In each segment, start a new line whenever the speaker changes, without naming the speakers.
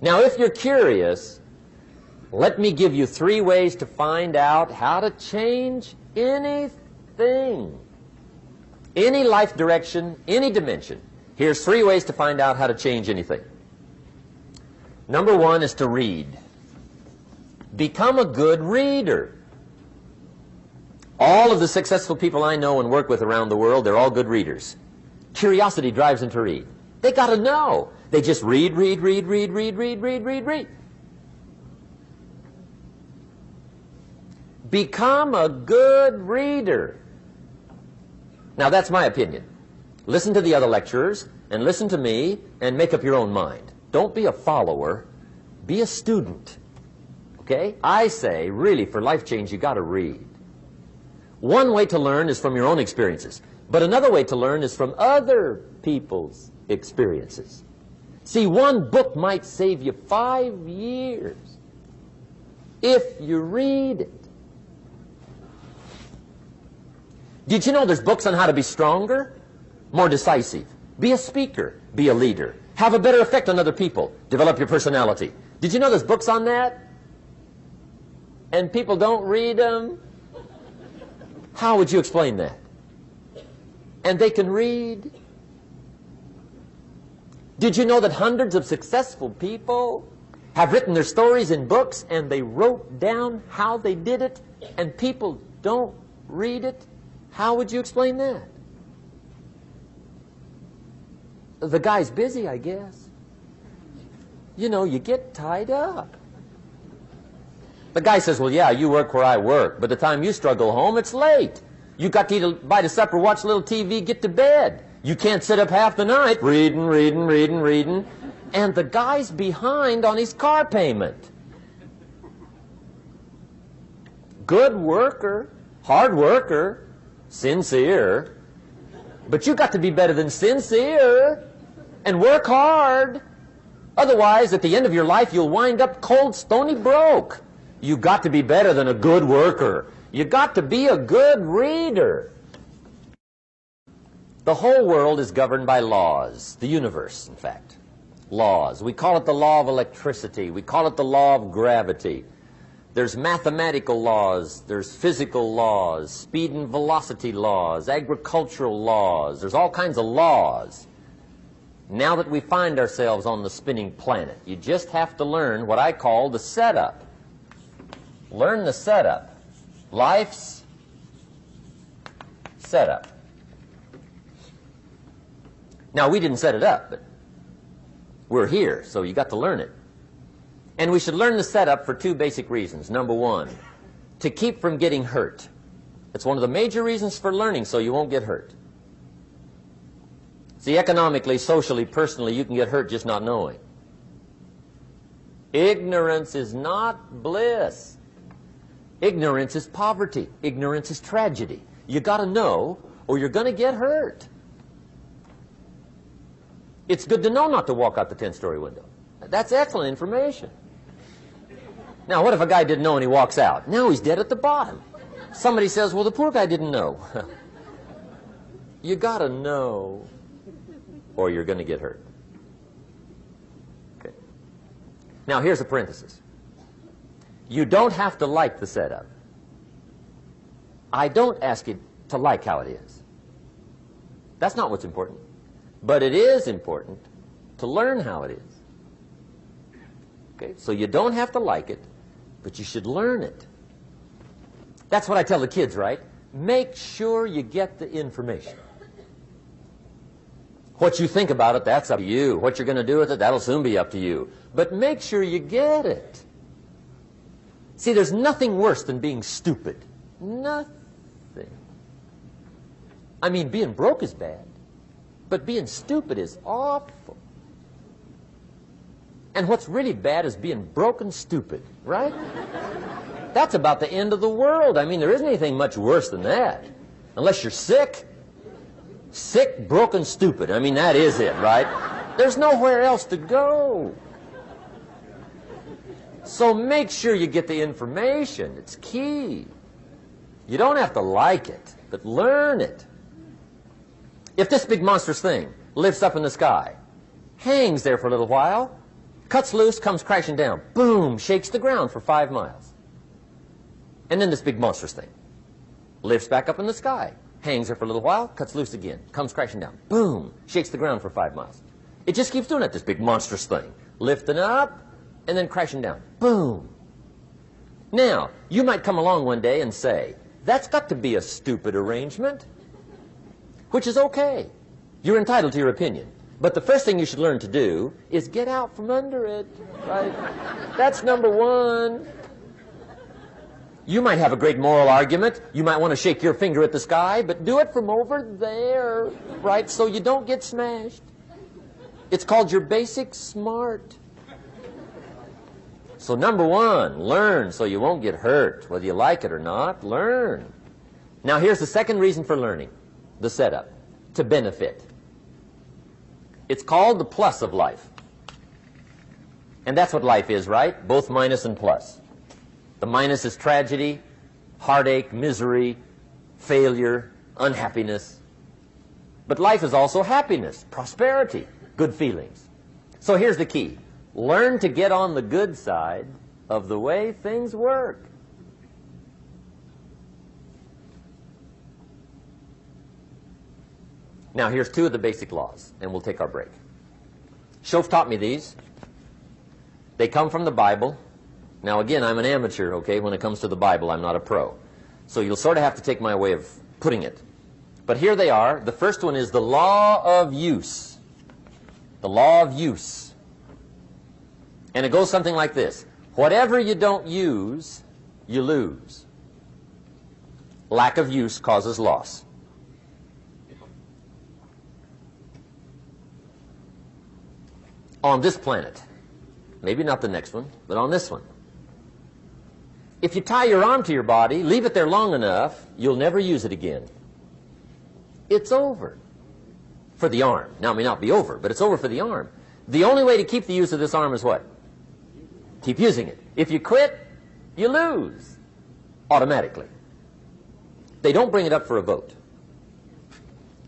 Now, if you're curious, let me give you 3 ways to find out how to change anything. Any life direction, any dimension. Here's 3 ways to find out how to change anything. Number 1 is to read. Become a good reader. All of the successful people I know and work with around the world, they're all good readers. Curiosity drives them to read. They got to know. They just read. Become a good reader. Now, that's my opinion. Listen to the other lecturers, and listen to me, and make up your own mind. Don't be a follower. Be a student. Okay? I say, really, for life change, you got to read. One way to learn is from your own experiences, but another way to learn is from other people's experiences. See, one book might save you 5 years if you read it. Did you know there's books on how to be stronger, more decisive, be a speaker, be a leader, have a better effect on other people, develop your personality? Did you know there's books on that? And people don't read them? How would you explain that? And they can read? Did you know that hundreds of successful people have written their stories in books and they wrote down how they did it and people don't read it? How would you explain that? The guy's busy, I guess. You know, you get tied up. The guy says, well, yeah, you work where I work. By the time you struggle home, it's late. You got to eat a bite of supper, watch a little TV, get to bed. You can't sit up half the night reading. And the guy's behind on his car payment. Good worker, hard worker, sincere. But you got to be better than sincere and work hard. Otherwise, at the end of your life, you'll wind up cold, stony broke. You got to be better than a good worker. You got to be a good reader. The whole world is governed by laws. The universe, in fact. Laws. We call it the law of electricity. We call it the law of gravity. There's mathematical laws. There's physical laws. Speed and velocity laws. Agricultural laws. There's all kinds of laws. Now that we find ourselves on the spinning planet, you just have to learn what I call the setup. Learn the setup. Life's setup. Now, we didn't set it up, but we're here, so you got to learn it. And we should learn the setup for 2 basic reasons. Number 1, to keep from getting hurt. It's one of the major reasons for learning, so you won't get hurt. See, economically, socially, personally, you can get hurt just not knowing. Ignorance is not bliss. Ignorance is poverty. Ignorance is tragedy. You got to know, or you're going to get hurt. It's good to know not to walk out the 10-story window. That's excellent information. Now, what if a guy didn't know and he walks out? Now he's dead at the bottom. Somebody says, well, the poor guy didn't know. You got to know, or you're going to get hurt. Okay. Now, here's a parenthesis. You don't have to like the setup. I don't ask you to like how it is. That's not what's important. But it is important to learn how it is. Okay? So you don't have to like it, but you should learn it. That's what I tell the kids, right? Make sure you get the information. What you think about it, that's up to you. What you're going to do with it, that'll soon be up to you. But make sure you get it. See, there's nothing worse than being stupid. Nothing. I mean, being broke is bad, but being stupid is awful. And what's really bad is being broke and stupid, right? That's about the end of the world. I mean, there isn't anything much worse than that. Unless you're sick. Sick, broken, stupid. I mean, that is it, right? There's nowhere else to go. So make sure you get the information. It's key. You don't have to like it, but learn it. If this big monstrous thing lifts up in the sky, hangs there for a little while, Cuts loose, comes crashing down. Boom, shakes the ground for 5 miles. And then this big monstrous thing lifts back up in the sky, hangs there for a little while, cuts loose again, comes crashing down. Boom, shakes the ground for 5 miles. It just keeps doing it, this big monstrous thing. Lifting up and then crashing down. Boom. Now, you might come along one day and say, that's got to be a stupid arrangement, which is okay. You're entitled to your opinion. But the first thing you should learn to do is get out from under it, right? That's number one. You might have a great moral argument. You might want to shake your finger at the sky, but do it from over there, right, so you don't get smashed. It's called your basic smart. So number one, learn so you won't get hurt. Whether you like it or not, learn. Now here's the second reason for learning, the setup, to benefit. It's called the plus of life. And that's what life is, right? Both minus and plus. The minus is tragedy, heartache, misery, failure, unhappiness. But life is also happiness, prosperity, good feelings. So here's the key. Learn to get on the good side of the way things work. Now here's 2 of the basic laws, and we'll take our break. Shof taught me these. They come from the Bible. Now again, I'm an amateur, okay? When it comes to the Bible, I'm not a pro. So you'll sort of have to take my way of putting it. But here they are. The first one is the law of use. The law of use. And it goes something like this. Whatever you don't use, you lose. Lack of use causes loss. On this planet, maybe not the next one, but on this one, if you tie your arm to your body, leave it there long enough, you'll never use it again. It's over for the arm. Now, it may not be over, but it's over for the arm. The only way to keep the use of this arm is what? Keep using it. If you quit, you lose automatically. They don't bring it up for a vote.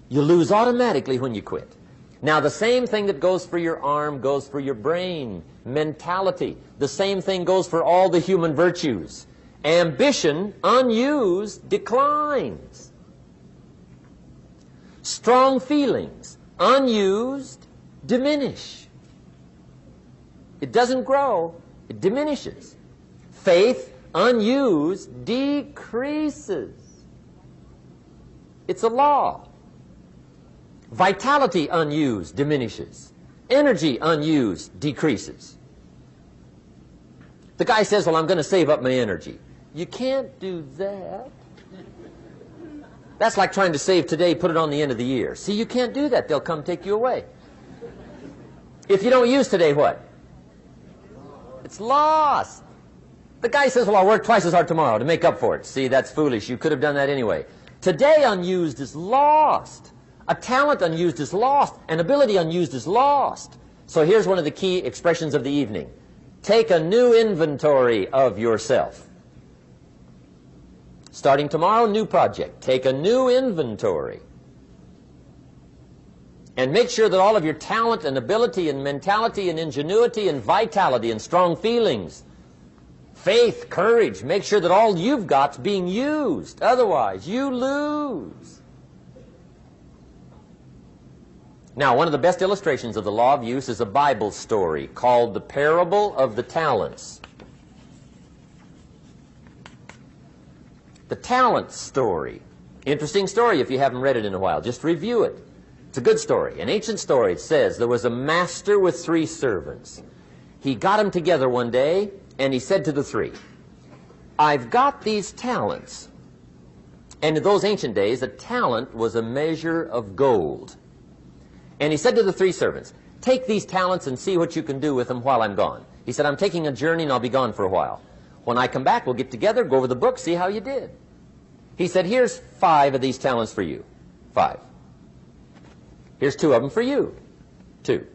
You lose automatically when you quit. Now, the same thing that goes for your arm goes for your brain, mentality. The same thing goes for all the human virtues. Ambition, unused, declines. Strong feelings, unused, diminish. It doesn't grow, it diminishes. Faith, unused, decreases. It's a law. Vitality unused diminishes. Energy unused decreases. The guy says, well, I'm going to save up my energy. You can't do that. That's like trying to save today, put it on the end of the year. See, you can't do that. They'll come take you away. If you don't use today, what? It's lost. The guy says, well, I'll work twice as hard tomorrow to make up for it. See, that's foolish. You could have done that anyway. Today unused is lost. A talent unused is lost. An ability unused is lost. So here's one of the key expressions of the evening. Take a new inventory of yourself. Starting tomorrow, new project. Take a new inventory. And make sure that all of your talent and ability and mentality and ingenuity and vitality and strong feelings, faith, courage, make sure that all you've got's being used. Otherwise, you lose. Now, one of the best illustrations of the law of use is a Bible story called the Parable of the Talents. The talent story. Interesting story if you haven't read it in a while. Just review it. It's a good story. An ancient story. It says there was a master with 3 servants. He got them together one day, and he said to the 3, I've got these talents. And in those ancient days, a talent was a measure of gold. And he said to the 3 servants, take these talents and see what you can do with them while I'm gone. He said, I'm taking a journey and I'll be gone for a while. When I come back, we'll get together, go over the book, see how you did. He said, here's 5 of these talents for you. 5. Here's 2 of them for you. 2.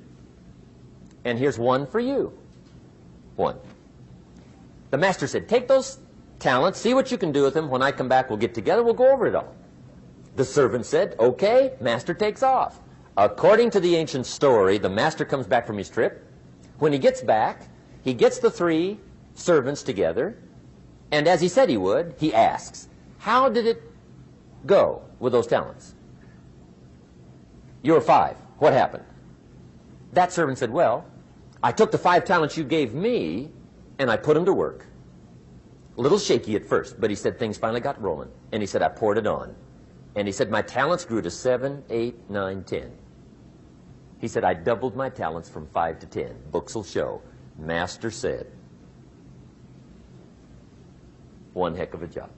And here's 1 for you. 1. The master said, take those talents, see what you can do with them. When I come back, we'll get together, we'll go over it all. The servant said, okay, master takes off. According to the ancient story, the master comes back from his trip. When he gets back, he gets the 3 servants together, and as he said he would, he asks, how did it go with those talents? You were 5. What happened? That servant said, well, I took the 5 talents you gave me, and I put them to work. A little shaky at first, but he said things finally got rolling. And he said, I poured it on. And he said, my talents grew to 7, 8, 9, 10. He said, I doubled my talents from 5 to 10. Books will show. Master said. One heck of a job.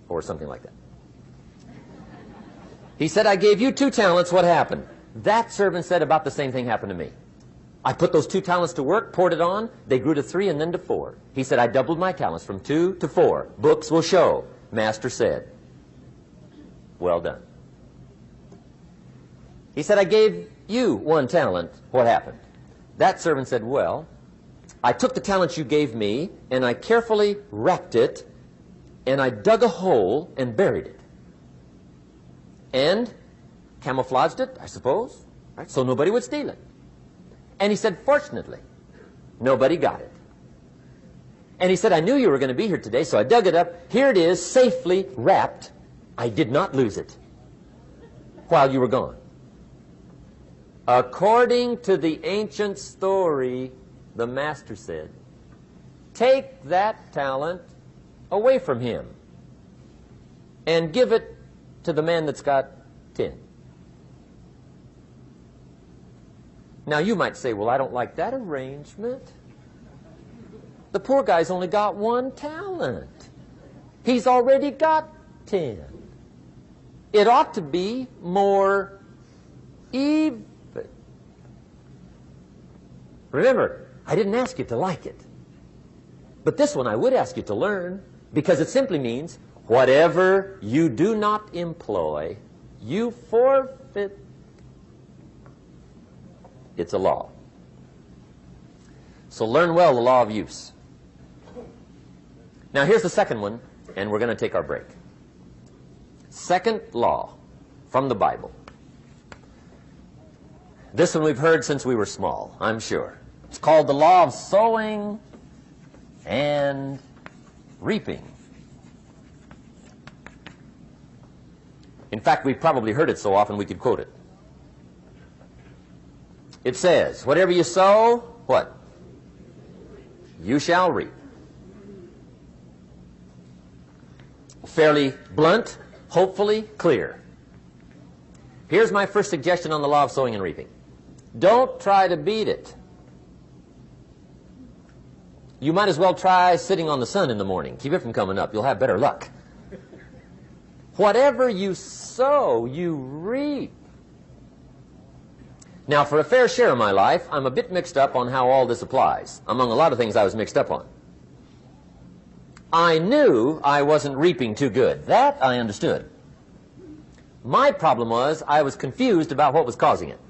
Or something like that. He said, I gave you 2 talents. What happened? That servant said about the same thing happened to me. I put those 2 talents to work, poured it on. They grew to 3 and then to 4. He said, I doubled my talents from 2 to 4. Books will show. Master said. Well done. He said, I gave you 1 talent. What happened? That servant said, well, I took the talent you gave me, and I carefully wrapped it, and I dug a hole and buried it. And camouflaged it, I suppose, right, so nobody would steal it. And he said, fortunately, nobody got it. And he said, I knew you were going to be here today, so I dug it up. Here it is, safely wrapped. I did not lose it while you were gone. According to the ancient story, the master said, take that talent away from him and give it to the man that's got 10. Now you might say, well, I don't like that arrangement. The poor guy's only got 1 talent. He's already got 10. It ought to be more even. Remember, I didn't ask you to like it. But this one I would ask you to learn, because it simply means whatever you do not employ, you forfeit. It's a law. So learn well the law of use. Now here's the second one, and we're going to take our break. Second law from the Bible. This one we've heard since we were small, I'm sure. It's called the law of sowing and reaping. In fact, we've probably heard it so often we could quote it. It says, whatever you sow, what? You shall reap. Fairly blunt, hopefully clear. Here's my first suggestion on the law of sowing and reaping. Don't try to beat it. You might as well try sitting on the sun in the morning. Keep it from coming up. You'll have better luck. Whatever you sow, you reap. Now, for a fair share of my life, I'm a bit mixed up on how all this applies. Among a lot of things I was mixed up on. I knew I wasn't reaping too good. That I understood. My problem was I was confused about what was causing it.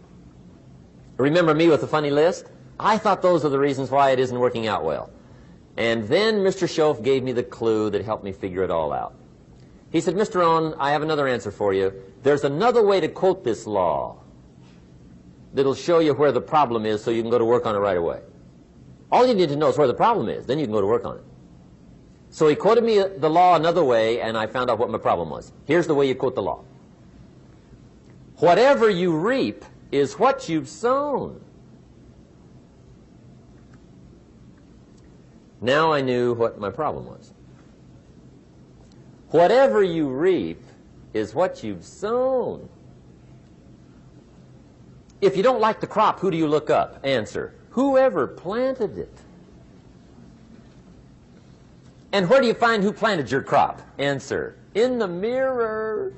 Remember me with the funny list? I thought those are the reasons why it isn't working out well. And then Mr. Schoaf gave me the clue that helped me figure it all out. He said, Mr. Rohn, I have another answer for you. There's another way to quote this law that'll show you where the problem is so you can go to work on it right away. All you need to know is where the problem is. Then you can go to work on it. So he quoted me the law another way, and I found out what my problem was. Here's the way you quote the law. Whatever you reap is what you've sown. Now I knew what my problem was. Whatever you reap is what you've sown. If you don't like the crop, who do you look up? Answer, whoever planted it. And where do you find who planted your crop? Answer, in the mirror.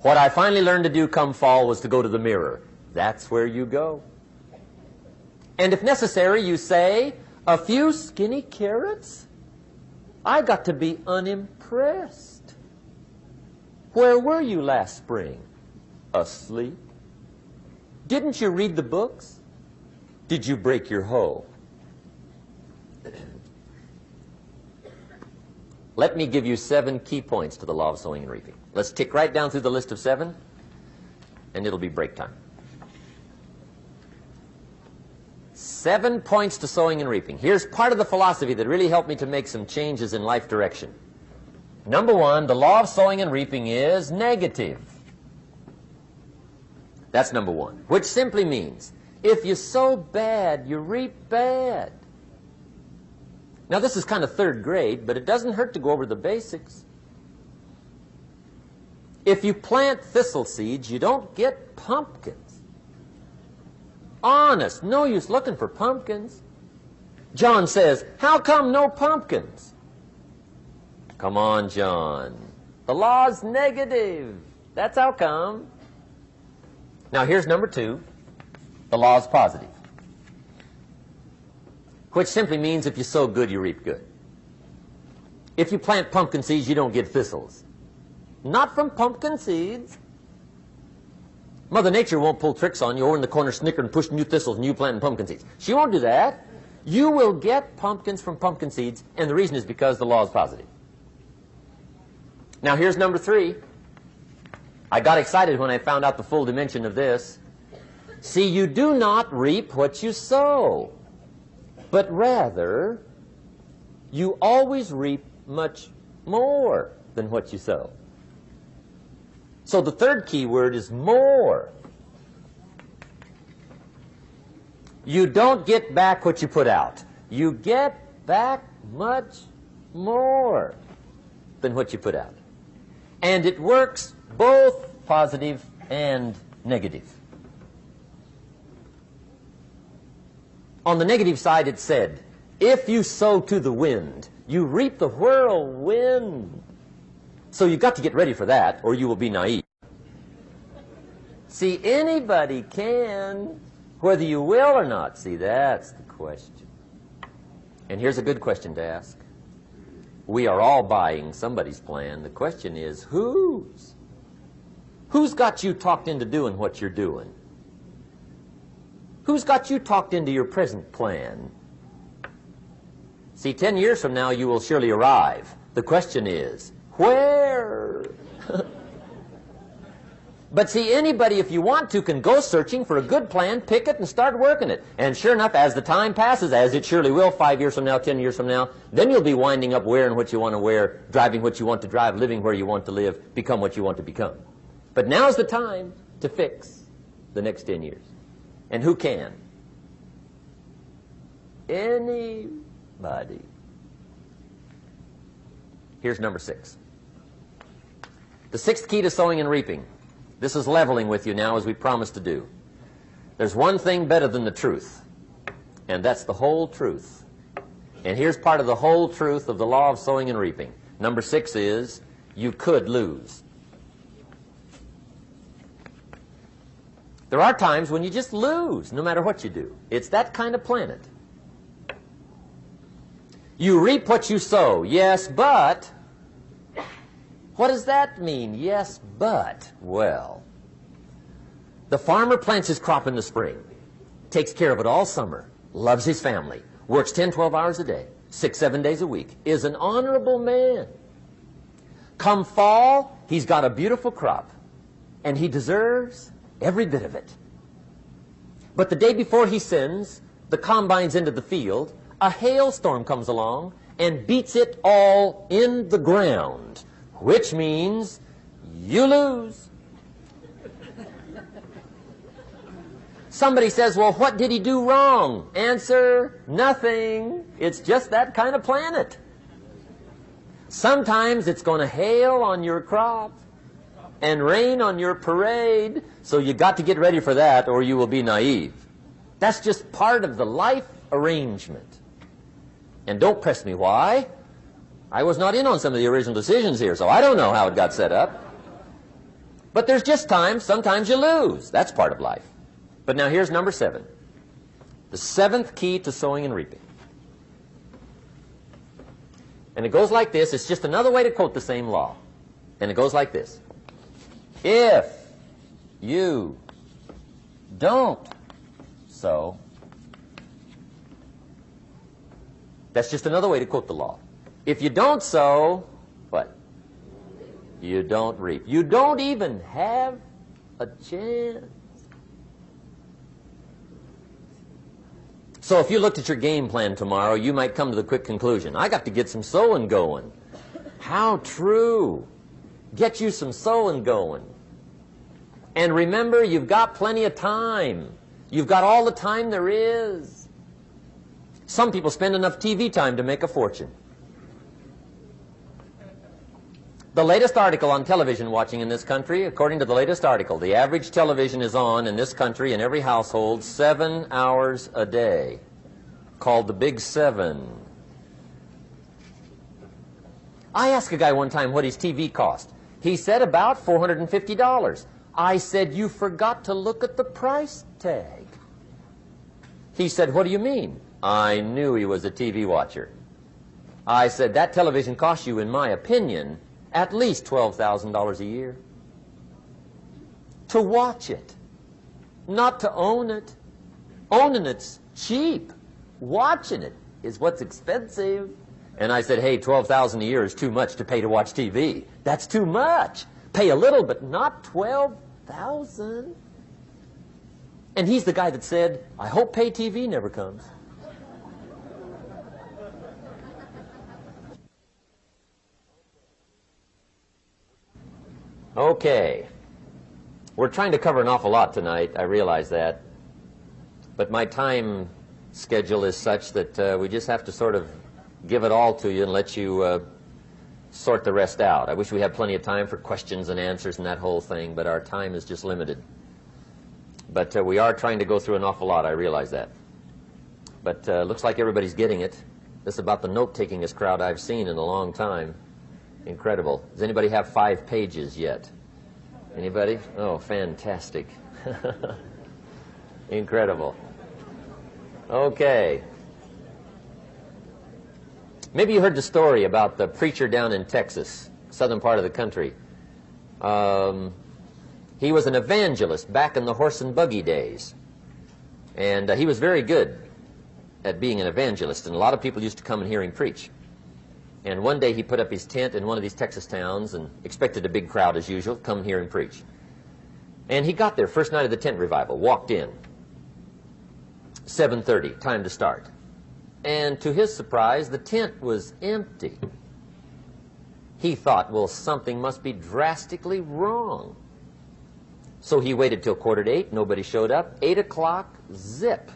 What I finally learned to do come fall was to go to the mirror. That's where you go. And if necessary, you say, a few skinny carrots? I got to be unimpressed. Where were you last spring? Asleep. Didn't you read the books? Did you break your hoe? Let me give you 7 key points to the law of sowing and reaping. Let's tick right down through the list of 7, and it'll be break time. 7 points to sowing and reaping. Here's part of the philosophy that really helped me to make some changes in life direction. Number one, the law of sowing and reaping is negative. That's number one, which simply means if you sow bad, you reap bad. Now, this is kind of third grade, but it doesn't hurt to go over the basics. If you plant thistle seeds, you don't get pumpkins. Honest, no use looking for pumpkins. John says, how come no pumpkins? Come on, John. The law's negative. That's how come. Now, here's number two. The law's positive, which simply means if you sow good, you reap good. If you plant pumpkin seeds, you don't get thistles. Not from pumpkin seeds. Mother Nature won't pull tricks on you over in the corner snickering, pushing you thistles and you planting pumpkin seeds. She won't do that. You will get pumpkins from pumpkin seeds, and the reason is because the law is positive. Now, here's number three. I got excited when I found out the full dimension of this. See, you do not reap what you sow, but rather you always reap much more than what you sow. So the third key word is more. You don't get back what you put out. You get back much more than what you put out. And it works both positive and negative. On the negative side, it said, if you sow to the wind, you reap the whirlwind. So you've got to get ready for that, or you will be naive. See, anybody can, whether you will or not. See, that's the question. And here's a good question to ask. We are all buying somebody's plan. The question is, whose? Who's got you talked into doing what you're doing? Who's got you talked into your present plan? See, 10 years from now, you will surely arrive. The question is, where? But see, anybody, if you want to, can go searching for a good plan, pick it, and start working it. And sure enough, as the time passes, as it surely will 5 years from now, 10 years from now, then you'll be winding up wearing what you want to wear, driving what you want to drive, living where you want to live, become what you want to become. But now's the time to fix the next 10 years. And who can? Anybody. Here's number 6. The sixth key to sowing and reaping. This is leveling with you now, as we promised to do. There's one thing better than the truth, and that's the whole truth. And here's part of the whole truth of the law of sowing and reaping. Number 6 is, you could lose. There are times when you just lose, no matter what you do. It's that kind of planet. You reap what you sow, yes, but... What does that mean? Yes, but, well, the farmer plants his crop in the spring, takes care of it all summer, loves his family, works 10, 12 hours a day, 6, 7 days a week, is an honorable man. Come fall, he's got a beautiful crop, and he deserves every bit of it. But the day before he sends the combines into the field, a hailstorm comes along and beats it all in the ground. Which means you lose. Somebody says, well, what did he do wrong? Answer, nothing. It's just that kind of planet. Sometimes it's going to hail on your crop and rain on your parade, so you got to get ready for that or you will be naive. That's just part of the life arrangement. And don't press me why. I was not in on some of the original decisions here, so I don't know how it got set up. But there's just times, sometimes you lose. That's part of life. But now here's number 7. The 7th key to sowing and reaping. And it goes like this. It's just another way to quote the same law. And it goes like this. If you don't sow, that's just another way to quote the law. If you don't sow, what? You don't reap. You don't even have a chance. So if you looked at your game plan tomorrow, you might come to the quick conclusion, I got to get some sewing going. How true. Get you some sewing going. And remember, you've got plenty of time. You've got all the time there is. Some people spend enough TV time to make a fortune. The latest article on television watching in this country, according to the latest article, the average television is on in this country in every household 7 hours a day, called the Big Seven. I asked a guy one time what his TV cost. He said about $450. I said, you forgot to look at the price tag. He said, what do you mean? I knew he was a TV watcher. I said, that television costs you, in my opinion, at least $12,000 a year. To watch it, not to own it. Owning it's cheap. Watching it is what's expensive. And I said, hey, $12,000 a year is too much to pay to watch TV. That's too much. Pay a little, but not $12,000. And he's the guy that said, I hope pay TV never comes. Okay. We're trying to cover an awful lot tonight. I realize that. But my time schedule is such that we just have to sort of give it all to you and let you sort the rest out. I wish we had plenty of time for questions and answers and that whole thing, but our time is just limited. But we are trying to go through an awful lot. I realize that. But looks like everybody's getting it. This is about the note-takingest crowd I've seen in a long time. Incredible. Does anybody have 5 pages yet? Anybody? Oh, fantastic. Incredible. Okay. Maybe you heard the story about the preacher down in Texas, southern part of the country. He was an evangelist back in the horse and buggy days. And he was very good at being an evangelist, and a lot of people used to come and hear him preach. And one day he put up his tent in one of these Texas towns and expected a big crowd as usual, come hear him preach. And he got there, first night of the tent revival, walked in. 7:30, time to start. And to his surprise, the tent was empty. He thought, well, something must be drastically wrong. So he waited till 7:45, nobody showed up. 8 o'clock, zip.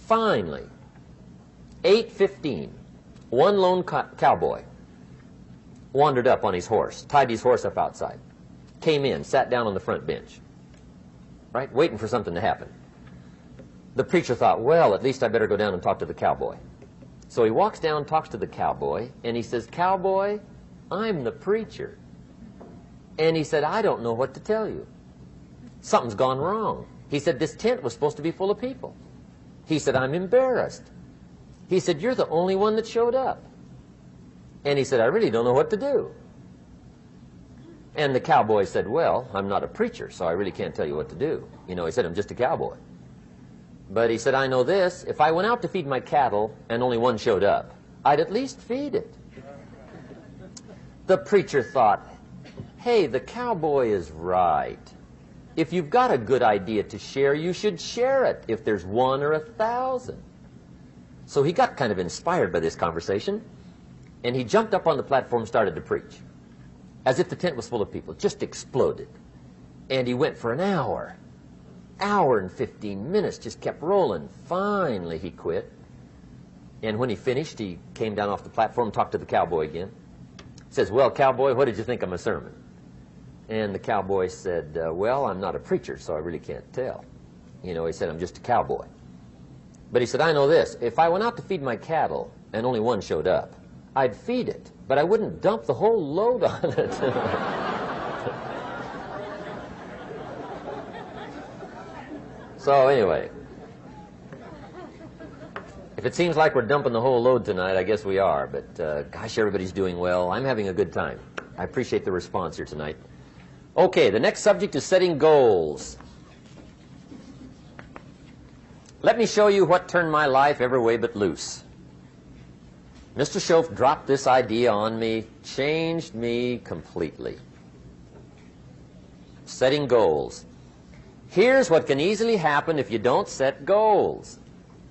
Finally, 8:15. One lone cowboy wandered up on his horse, tied his horse up outside, came in, sat down on the front bench, right, waiting for something to happen. The preacher thought, well, at least I better go down and talk to the cowboy. So he walks down, talks to the cowboy, and he says, Cowboy, I'm the preacher. And he said, I don't know what to tell you. Something's gone wrong. He said, this tent was supposed to be full of people. He said, I'm embarrassed. He said, you're the only one that showed up. And he said, I really don't know what to do. And the cowboy said, well, I'm not a preacher, so I really can't tell you what to do. You know, he said, I'm just a cowboy. But he said, I know this. If I went out to feed my cattle and only one showed up, I'd at least feed it. The preacher thought, hey, the cowboy is right. If you've got a good idea to share, you should share it if there's 1 or 1,000. So he got kind of inspired by this conversation, and he jumped up on the platform and started to preach, as if the tent was full of people. It just exploded. And he went for an hour and 15 minutes, just kept rolling. Finally, he quit. And when he finished, he came down off the platform and talked to the cowboy again. He says, well, cowboy, what did you think of my sermon? And the cowboy said, well, I'm not a preacher, so I really can't tell. You know, he said, I'm just a cowboy. But he said, I know this. If I went out to feed my cattle and only one showed up, I'd feed it, but I wouldn't dump the whole load on it. So anyway, if it seems like we're dumping the whole load tonight, I guess we are. But gosh, everybody's doing well. I'm having a good time. I appreciate the response here tonight. Okay, the next subject is setting goals. Let me show you what turned my life every way but loose. Mr. Schoaf dropped this idea on me, changed me completely. Setting goals. Here's what can easily happen if you don't set goals.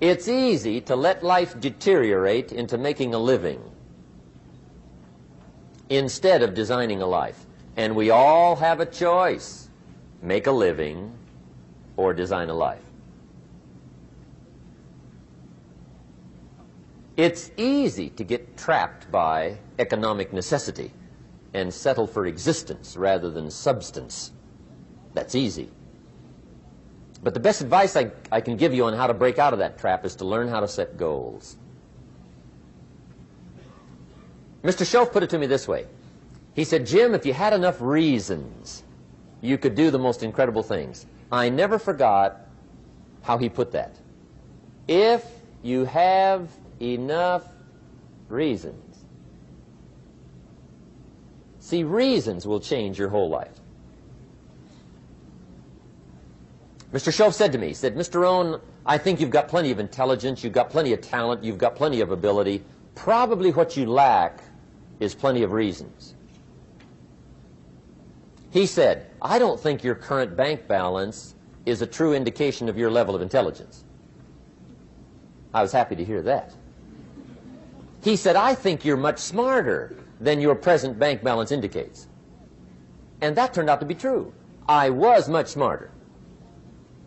It's easy to let life deteriorate into making a living instead of designing a life. And we all have a choice: make a living or design a life. It's easy to get trapped by economic necessity and settle for existence rather than substance. That's easy. But the best advice I can give you on how to break out of that trap is to learn how to set goals. Mr. Shoaff put it to me this way. He said, Jim, if you had enough reasons, you could do the most incredible things. I never forgot how he put that. If you have enough reasons. See, reasons will change your whole life. Mr. Shoaff said to me, he said, Mr. Rohn, I think you've got plenty of intelligence, you've got plenty of talent, you've got plenty of ability. Probably what you lack is plenty of reasons. He said, I don't think your current bank balance is a true indication of your level of intelligence. I was happy to hear that. He said, I think you're much smarter than your present bank balance indicates. And that turned out to be true. I was much smarter.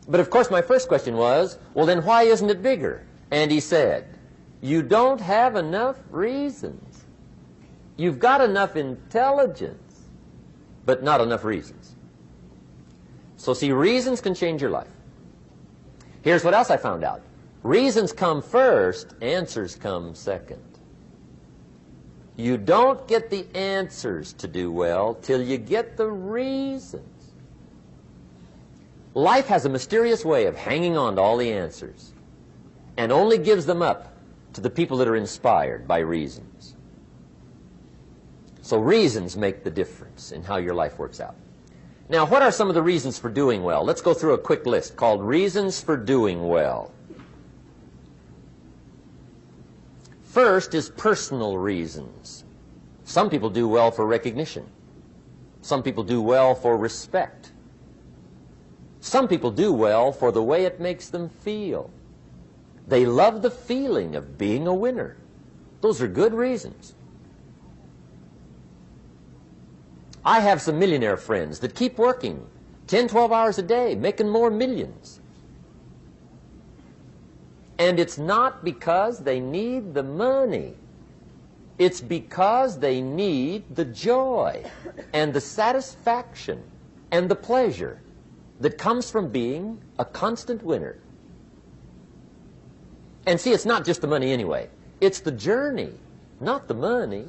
But of course my first question was, well then why isn't it bigger? And he said, you don't have enough reasons. You've got enough intelligence, but not enough reasons. So see, reasons can change your life. Here's what else I found out. Reasons come first, answers come second. You don't get the answers to do well till you get the reasons. Life has a mysterious way of hanging on to all the answers and only gives them up to the people that are inspired by reasons. So reasons make the difference in how your life works out. Now, what are some of the reasons for doing well? Let's go through a quick list called Reasons for Doing Well. First is personal reasons. Some people do well for recognition. Some people do well for respect. Some people do well for the way it makes them feel. They love the feeling of being a winner. Those are good reasons. I have some millionaire friends that keep working 10, 12 hours a day, making more millions. And it's not because they need the money. It's because they need the joy and the satisfaction and the pleasure that comes from being a constant winner. And see, it's not just the money anyway. It's the journey, not the money.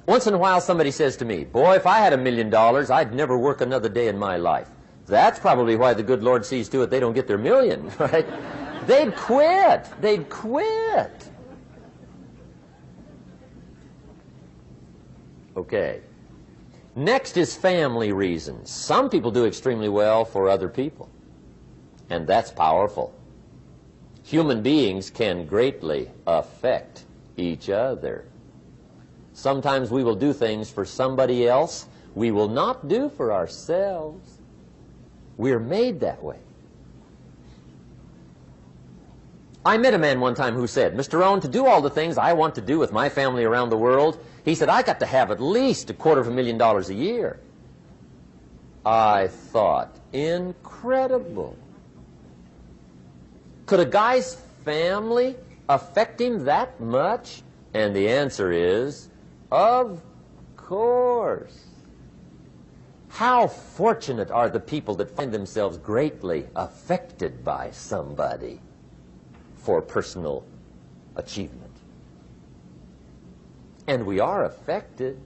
Once in a while somebody says to me, boy, if I had $1 million, I'd never work another day in my life. That's probably why the good Lord sees to it they don't get their million, right? They'd quit. They'd quit. Okay. Next is family reasons. Some people do extremely well for other people, and that's powerful. Human beings can greatly affect each other. Sometimes we will do things for somebody else we will not do for ourselves. We're made that way. I met a man one time who said, Mr. Rohn, to do all the things I want to do with my family around the world, he said, I got to have at least $250,000 a year. I thought, incredible. Could a guy's family affect him that much? And the answer is, of course. How fortunate are the people that find themselves greatly affected by somebody for personal achievement. And we are affected.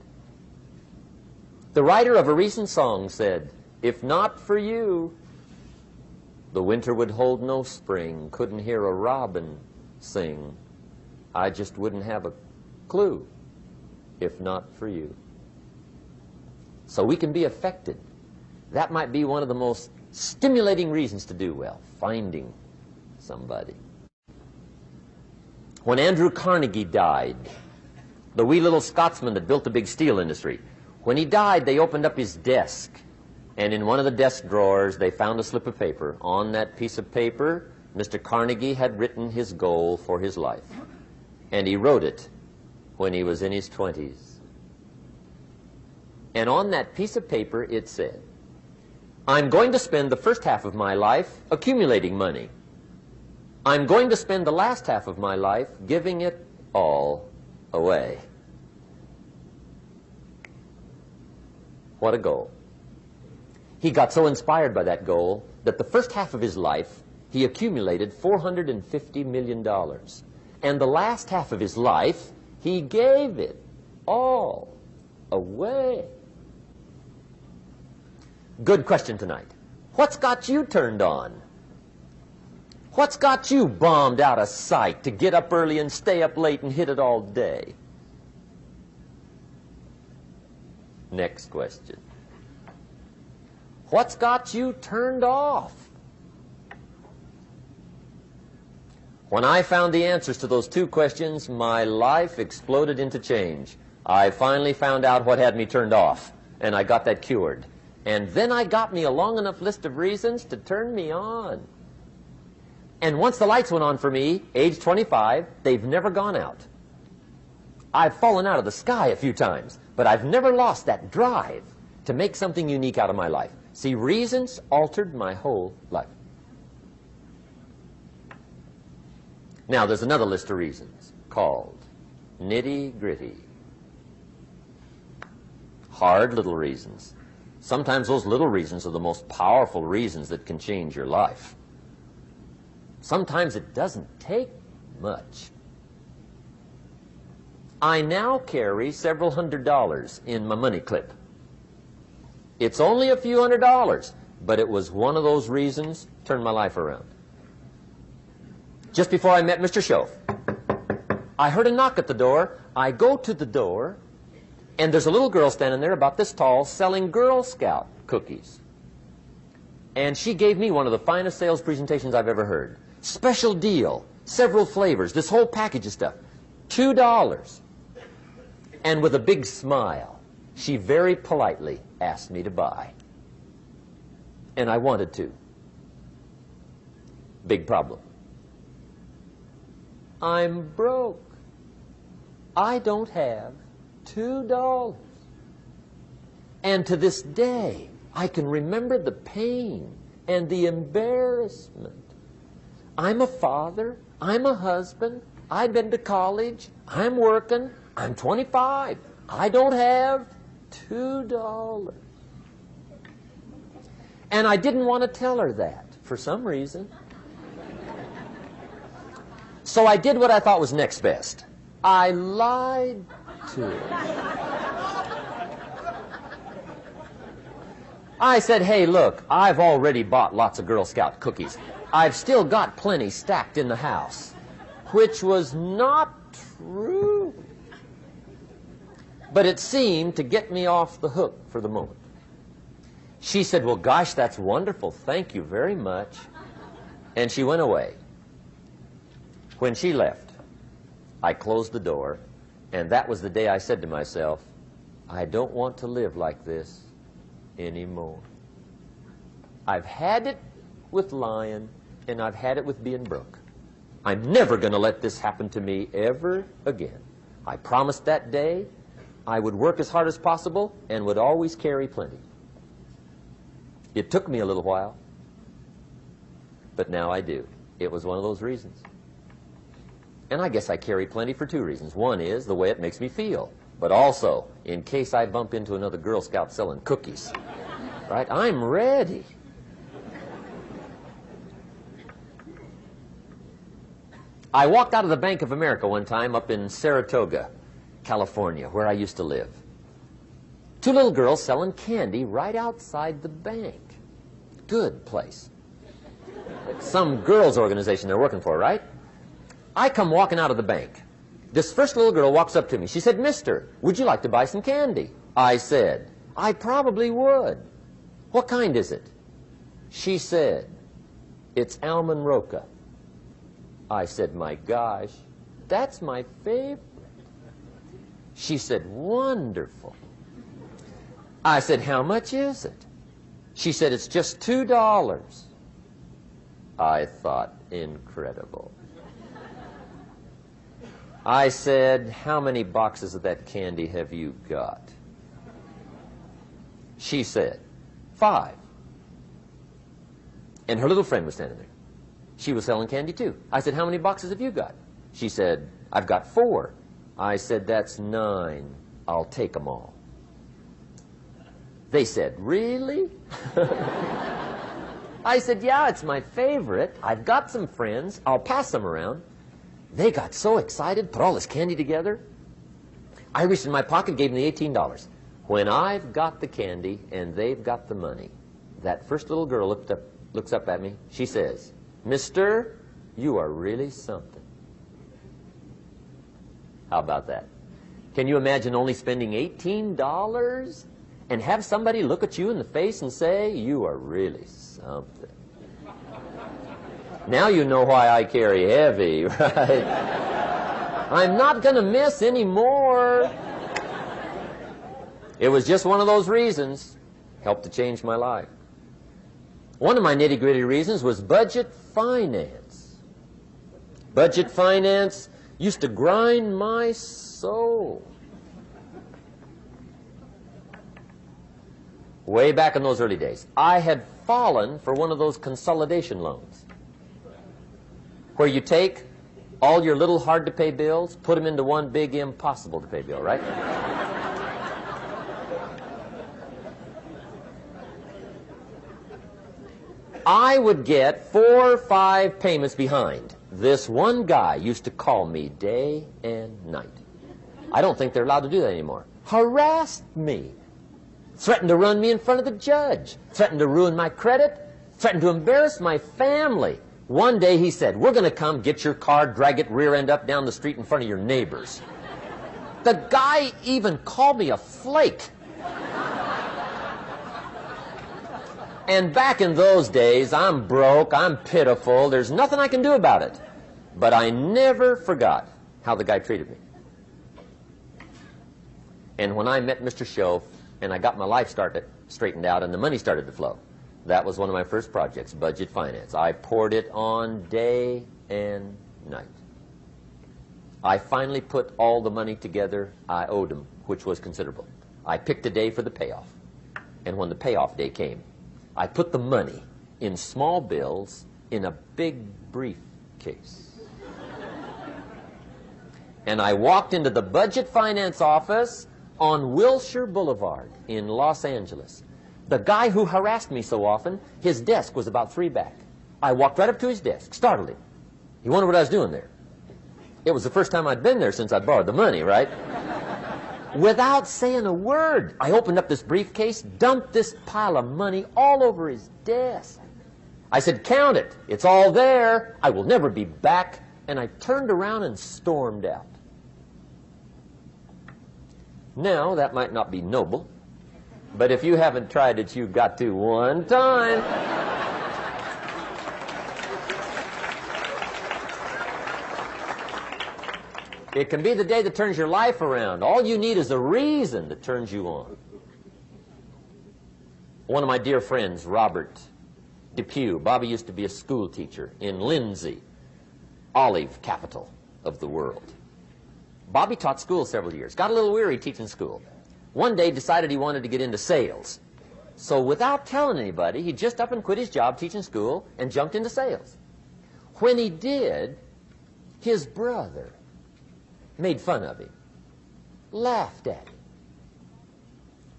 The writer of a recent song said, if not for you, the winter would hold no spring, couldn't hear a robin sing. I just wouldn't have a clue if not for you. So we can be affected. That might be one of the most stimulating reasons to do well, finding somebody. When Andrew Carnegie died, the wee little Scotsman that built the big steel industry, when he died, they opened up his desk, and in one of the desk drawers, they found a slip of paper. On that piece of paper Mr. Carnegie had written his goal for his life, and he wrote it when he was in his 20s. And on that piece of paper it said, I'm going to spend the first half of my life accumulating money. I'm going to spend the last half of my life giving it all away. What a goal. He got so inspired by that goal that the first half of his life he accumulated $450 million. And the last half of his life he gave it all away. Good question tonight. What's got you turned on? What's got you bombed out of sight to get up early and stay up late and hit it all day? Next question. What's got you turned off? When I found the answers to those two questions, my life exploded into change. I finally found out what had me turned off, and I got that cured. And then I got me a long enough list of reasons to turn me on. And once the lights went on for me, age 25, they've never gone out. I've fallen out of the sky a few times, but I've never lost that drive to make something unique out of my life. See, reasons altered my whole life. Now, there's another list of reasons called nitty-gritty. Hard little reasons. Sometimes those little reasons are the most powerful reasons that can change your life. Sometimes it doesn't take much. I now carry several $100s in my money clip. It's only a few $100s, but it was one of those reasons turned my life around. Just before I met Mr. Schoaf, I heard a knock at the door. I go to the door, and there's a little girl standing there about this tall selling Girl Scout cookies. And she gave me one of the finest sales presentations I've ever heard. Special deal, several flavors, this whole package of stuff, $2. And with a big smile, she very politely asked me to buy. And I wanted to. Big problem. I'm broke. I don't have $2. And to this day, I can remember the pain and the embarrassment. I'm a father. I'm a husband. I've been to college. I'm working. I'm 25. I don't have $2. And I didn't want to tell her that for some reason. So I did what I thought was next best. I lied to her. I said, hey, look, I've already bought lots of Girl Scout cookies. I've still got plenty stacked in the house, which was not true. But it seemed to get me off the hook for the moment. She said, well, gosh, that's wonderful. Thank you very much. And she went away. When she left, I closed the door, and that was the day I said to myself, I don't want to live like this anymore. I've had it with lying, and I've had it with being broke. I'm never going to let this happen to me ever again. I promised that day I would work as hard as possible and would always carry plenty. It took me a little while, but now I do. It was one of those reasons. And I guess I carry plenty for two reasons. One is the way it makes me feel, but also in case I bump into another Girl Scout selling cookies. Right? I'm ready. I walked out of the Bank of America one time up in Saratoga, California, where I used to live. Two little girls selling candy right outside the bank. Good place. Some girls' organization they're working for, right? I come walking out of the bank. This first little girl walks up to me. She said, Mister, would you like to buy some candy? I said, I probably would. What kind is it? She said, it's almond roca. I said, my gosh, that's my favorite. She said, wonderful. I said, how much is it? She said, it's just $2. I thought, incredible. I said, how many boxes of that candy have you got? She said, 5. And her little friend was standing there. She was selling candy too. I said, how many boxes have you got? She said, I've got 4. I said, that's 9. I'll take them all. They said, really? I said, yeah, it's my favorite. I've got some friends. I'll pass them around. They got so excited, put all this candy together. I reached in my pocket, gave them the $18. When I've got the candy and they've got the money, that first little girl looks up at me. She says, Mister, you are really something. How about that? Can you imagine only spending $18 and have somebody look at you in the face and say, you are really something? Now you know why I carry heavy, right? I'm not going to miss anymore. It was just one of those reasons. Helped to change my life. One of my nitty-gritty reasons was budget finance. Budget finance used to grind my soul. Way back in those early days, I had fallen for one of those consolidation loans, where you take all your little hard-to-pay bills, put them into one big impossible-to-pay bill, right? I would get 4 or 5 payments behind. This one guy used to call me day and night. I don't think they're allowed to do that anymore. Harassed me. Threatened to run me in front of the judge. Threatened to ruin my credit. Threatened to embarrass my family. One day he said, we're going to come get your car, drag it rear end up down the street in front of your neighbors. The guy even called me a flake. And back in those days, I'm broke, I'm pitiful, there's nothing I can do about it. But I never forgot how the guy treated me. And when I met Mr. Schoaf, and I got my life straightened out, and the money started to flow, that was one of my first projects, budget finance. I poured it on day and night. I finally put all the money together I owed him, which was considerable. I picked a day for the payoff. And when the payoff day came, I put the money in small bills in a big briefcase. And I walked into the budget finance office on Wilshire Boulevard in Los Angeles. The guy who harassed me so often, his desk was about 3 back. I walked right up to his desk, startled him. He wondered what I was doing there. It was the first time I'd been there since I'd borrowed the money, right? Without saying a word, I opened up this briefcase, dumped this pile of money all over his desk. I said, count it. It's all there. I will never be back. And I turned around and stormed out. Now, that might not be noble, but if you haven't tried it, you've got to one time. It can be the day that turns your life around. All you need is a reason that turns you on. One of my dear friends, Robert Depew, Bobby used to be a school teacher in Lindsay, olive capital of the world. Bobby taught school several years, got a little weary teaching school. One day decided he wanted to get into sales. So without telling anybody, he just up and quit his job teaching school and jumped into sales. When he did, his brother made fun of him, laughed at him,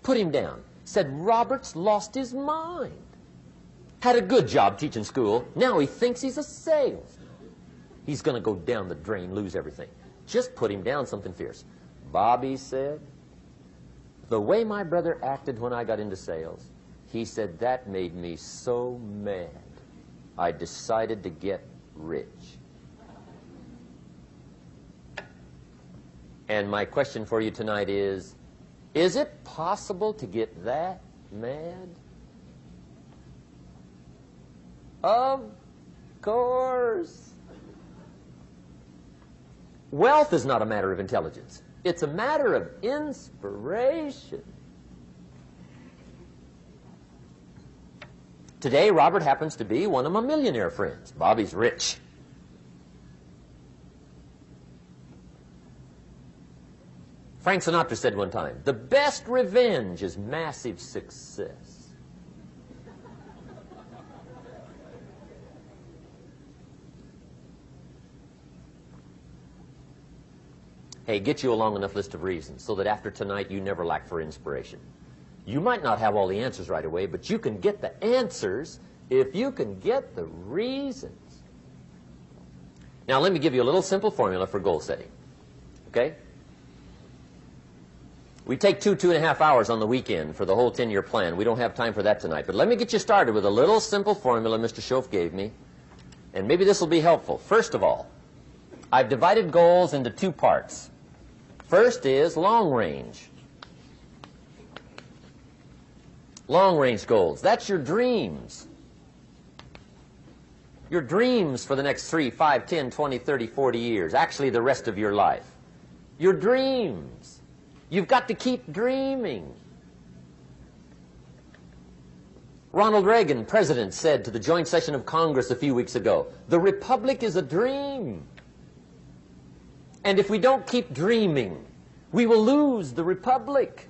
put him down, said Robert's lost his mind. Had a good job teaching school, now he thinks he's a salesman. He's going to go down the drain, lose everything. Just put him down something fierce. Bobby said, the way my brother acted when I got into sales, he said that made me so mad, I decided to get rich. And my question for you tonight is it possible to get that mad? Of course. Wealth is not a matter of intelligence. It's a matter of inspiration. Today, Robert happens to be one of my millionaire friends. Bobby's rich. Frank Sinatra said one time, the best revenge is massive success. Hey, get you a long enough list of reasons so that after tonight you never lack for inspiration. You might not have all the answers right away, but you can get the answers if you can get the reasons. Now, let me give you a little simple formula for goal setting. Okay? We take 2.5 hours on the weekend for the whole 10-year plan. We don't have time for that tonight. But let me get you started with a little simple formula Mr. Schoaf gave me. And maybe this will be helpful. First of all, I've divided goals into two parts. First is long range. Long range goals. That's your dreams. Your dreams for the next 3, 5, 10, 20, 30, 40 years. Actually, the rest of your life. Your dreams. You've got to keep dreaming. Ronald Reagan, president, said to the joint session of Congress a few weeks ago, the Republic is a dream. And if we don't keep dreaming, we will lose the Republic.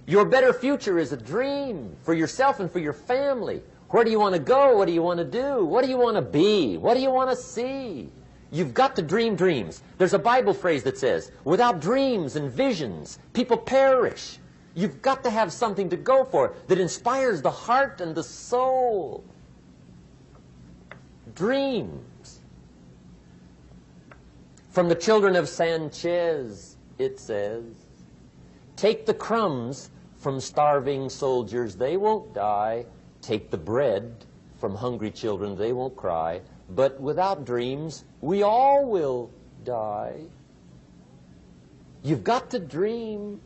Your better future is a dream for yourself and for your family. Where do you want to go? What do you want to do? What do you want to be? What do you want to see? You've got to dream dreams. There's a Bible phrase that says, without dreams and visions, people perish. You've got to have something to go for that inspires the heart and the soul. Dreams. From the children of Sanchez, it says, take the crumbs from starving soldiers, they won't die. Take the bread from hungry children, they won't cry. But without dreams, we all will die. You've got to dream.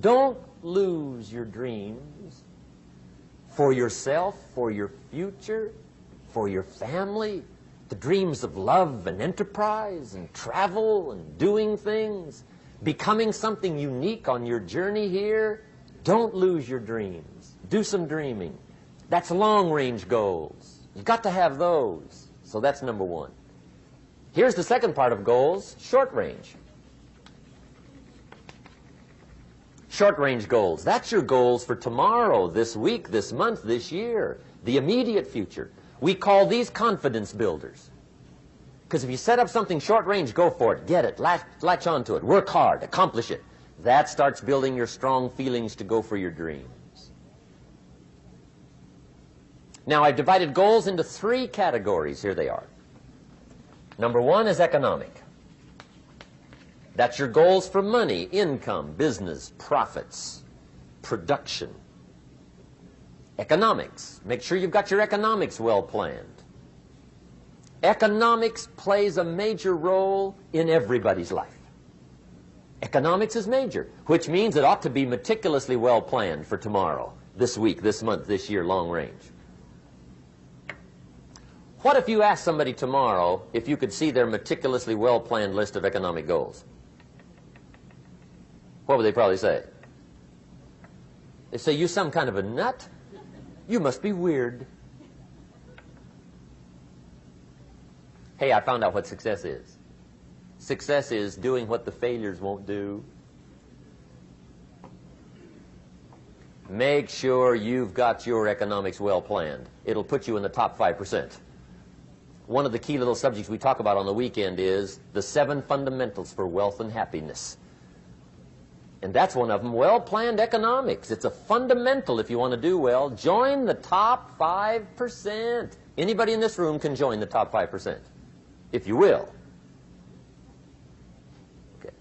Don't lose your dreams for yourself, for your future, for your family. The dreams of love and enterprise and travel and doing things, becoming something unique on your journey here. Don't lose your dreams. Do some dreaming. That's long-range goals. You've got to have those. So that's number one. Here's the second part of goals, short-range. Short-range goals. That's your goals for tomorrow, this week, this month, this year, the immediate future. We call these confidence builders. Because if you set up something short-range, go for it, get it, latch onto it, work hard, accomplish it. That starts building your strong feelings to go for your dreams. Now, I've divided goals into 3 categories. Here they are. Number 1 is economic. That's your goals for money, income, business, profits, production. Economics. Make sure you've got your economics well planned. Economics plays a major role in everybody's life. Economics is major, which means it ought to be meticulously well planned for tomorrow, this week, this month, this year, long range. What if you asked somebody tomorrow if you could see their meticulously well-planned list of economic goals? What would they probably say? They'd say, you some kind of a nut? You must be weird. Hey, I found out what success is. Success is doing what the failures won't do. Make sure you've got your economics well planned. It'll put you in the top 5%. One of the key little subjects we talk about on the weekend is the 7 fundamentals for wealth and happiness. And that's one of them, well-planned economics. It's a fundamental if you want to do well. Join the top 5%. Anybody in this room can join the top 5%, if you will. Okay.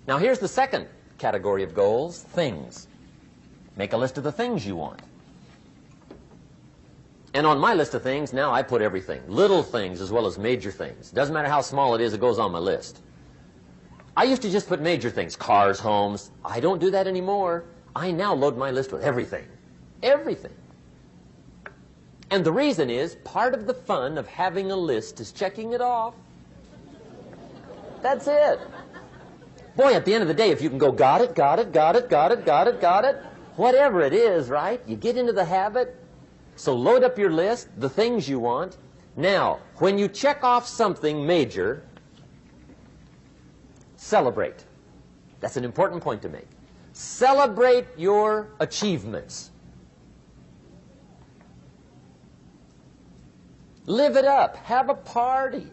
Now here's the second category of goals, things. Make a list of the things you want. And on my list of things, now I put everything. Little things as well as major things. Doesn't matter how small it is, it goes on my list. I used to just put major things, cars, homes. I don't do that anymore. I now load my list with everything. Everything. And the reason is, part of the fun of having a list is checking it off. That's it. Boy, at the end of the day, if you can go, got it, got it, got it, got it, got it, got it, whatever it is, right? You get into the habit. So load up your list, the things you want. Now, when you check off something major, celebrate. That's an important point to make. Celebrate your achievements. Live it up. Have a party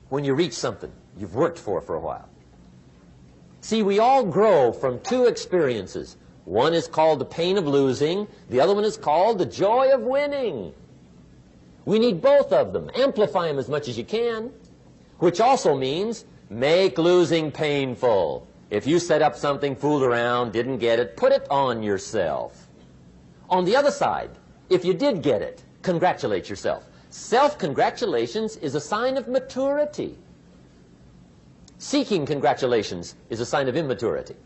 when you reach something you've worked for a while. See, we all grow from two experiences. One is called the pain of losing. The other one is called the joy of winning. We need both of them. Amplify them as much as you can, which also means make losing painful. If you set up something, fooled around, didn't get it, put it on yourself. On the other side, if you did get it, congratulate yourself. Self-congratulations is a sign of maturity. Seeking congratulations is a sign of immaturity.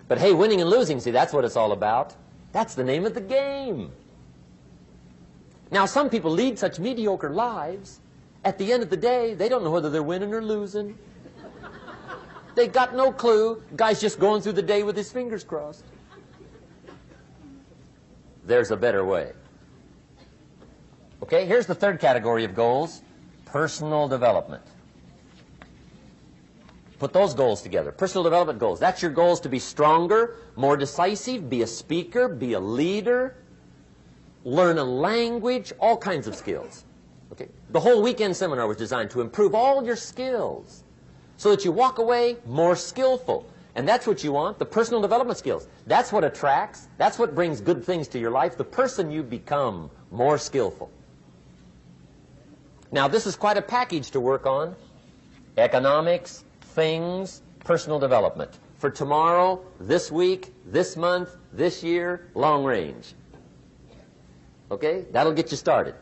But hey, winning and losing, see, that's what it's all about. That's the name of the game. Now, some people lead such mediocre lives, at the end of the day, they don't know whether they're winning or losing. They got no clue. Guy's just going through the day with his fingers crossed. There's a better way. Okay, here's the third category of goals, personal development. Put those goals together. Personal development goals. That's your goals to be stronger, more decisive, be a speaker, be a leader, learn a language, all kinds of skills. Okay? The whole weekend seminar was designed to improve all your skills so that you walk away more skillful. And that's what you want, the personal development skills. That's what attracts, that's what brings good things to your life, the person you become more skillful. Now, this is quite a package to work on. Economics, things, personal development. For tomorrow, this week, this month, this year, long range. Okay? That'll get you started.